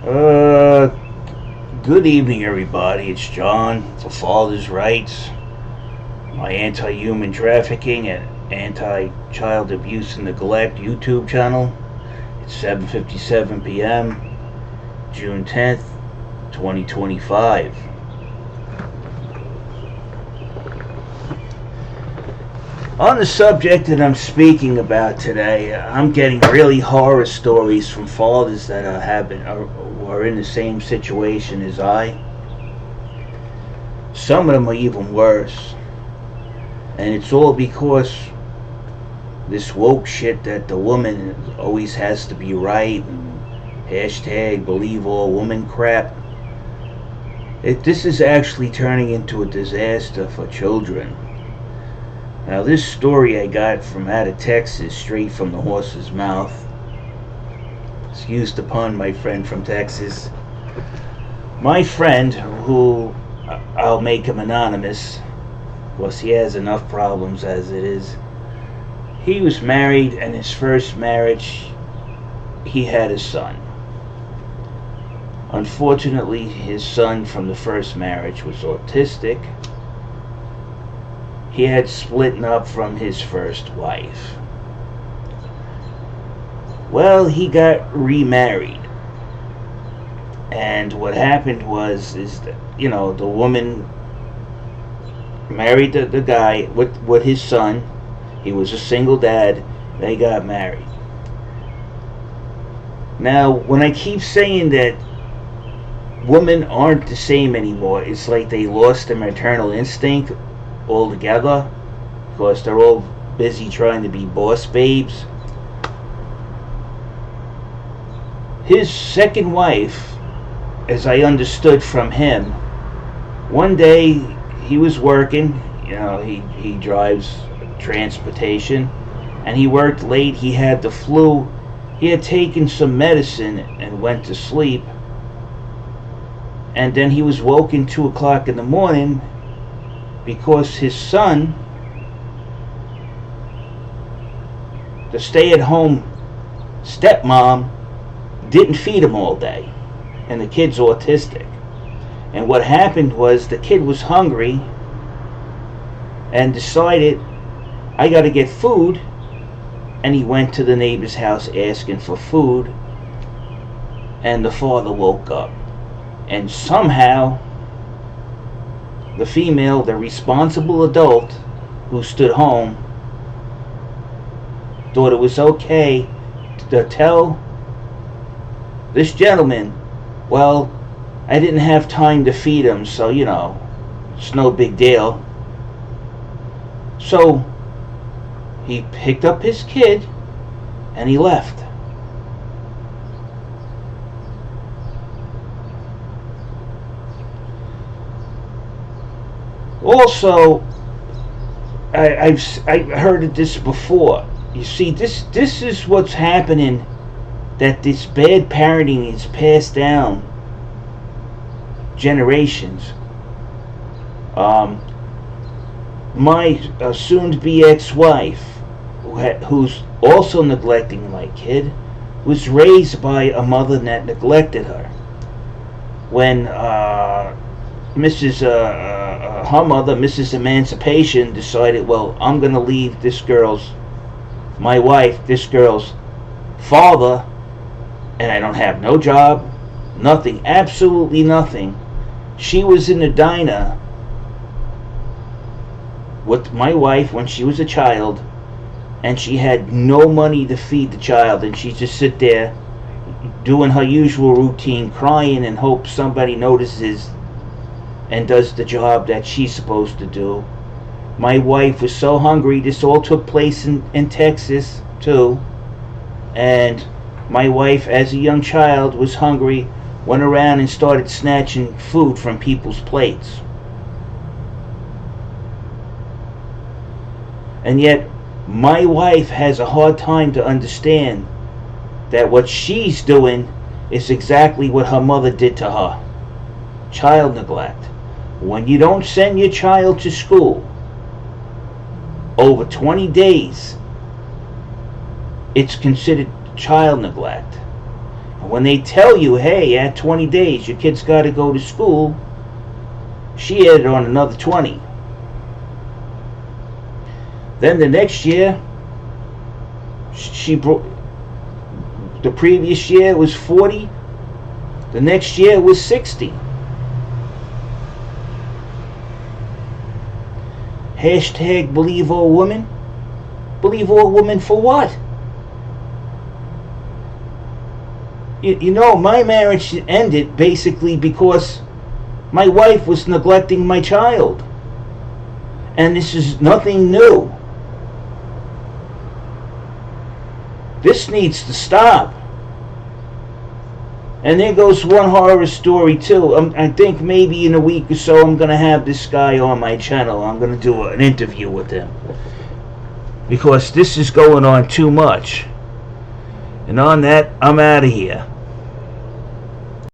Uh, Good evening, everybody. It's John for Father's Rights, my anti-human trafficking and anti-child abuse and neglect YouTube channel. It's 7:57 p.m., June 10th, 2025. On the subject that I'm speaking about today, I'm getting really horror stories from fathers that are in the same situation as I. Some of them are even worse. And it's all because this woke shit that the woman always has to be right and hashtag believe all woman crap. This is actually turning into a disaster for children. Now, this story I got from out of Texas, straight from the horse's mouth. Excuse the pun, my friend from Texas. My friend, who I'll make him anonymous, because he has enough problems as it is. He was married, and his first marriage, he had a son. Unfortunately, his son from the first marriage was autistic. He had split up from his first wife. Well, he got remarried. And what happened is that, the woman married the guy with his son. He was a single dad. They got married. Now, when I keep saying that women aren't the same anymore, it's like they lost their maternal instinct altogether, because they're all busy trying to be boss babes. His second wife, as I understood from him, one day he was working, he drives transportation, and he worked late. He had the flu. He had taken some medicine and went to sleep, and then he was woken 2 o'clock in the morning because his son, the stay-at-home stepmom, didn't feed him all day, and the kid's autistic. And what happened was the kid was hungry and decided, I gotta get food, and he went to the neighbor's house asking for food, and the father woke up, and somehow the female, the responsible adult who stood home, thought it was okay to tell this gentleman, well, I didn't have time to feed him, so it's no big deal. So he picked up his kid and he left. Also, I've heard of this before. You see, this is what's happening, that this bad parenting is passed down generations. My soon-to-be ex-wife, who's also neglecting my kid, was raised by a mother that neglected her. When her mother, Mrs. Emancipation, decided, well, I'm going to leave this girl's father, and I don't have no job, nothing, absolutely nothing. She was in a diner with my wife when she was a child, and she had no money to feed the child, and she just sit there doing her usual routine, crying and hope somebody notices and does the job that she's supposed to do. My wife was so hungry. This all took place in Texas too, and my wife, as a young child, was hungry, went around and started snatching food from people's plates. And yet my wife has a hard time to understand that what she's doing is exactly what her mother did to her. Child neglect. When you don't send your child to school over 20 days, it's considered child neglect. When they tell you, hey, at 20 days, your kid's got to go to school, she added on another 20. Then the next year, the previous year it was 40. The next year it was 60. Hashtag believe all women. Believe all women for what? You know, my marriage ended basically because my wife was neglecting my child. And this is nothing new. This needs to stop. And there goes one horror story too. I think maybe in a week or so I'm going to have this guy on my channel. I'm going to do an interview with him. Because this is going on too much. And on that, I'm out of here.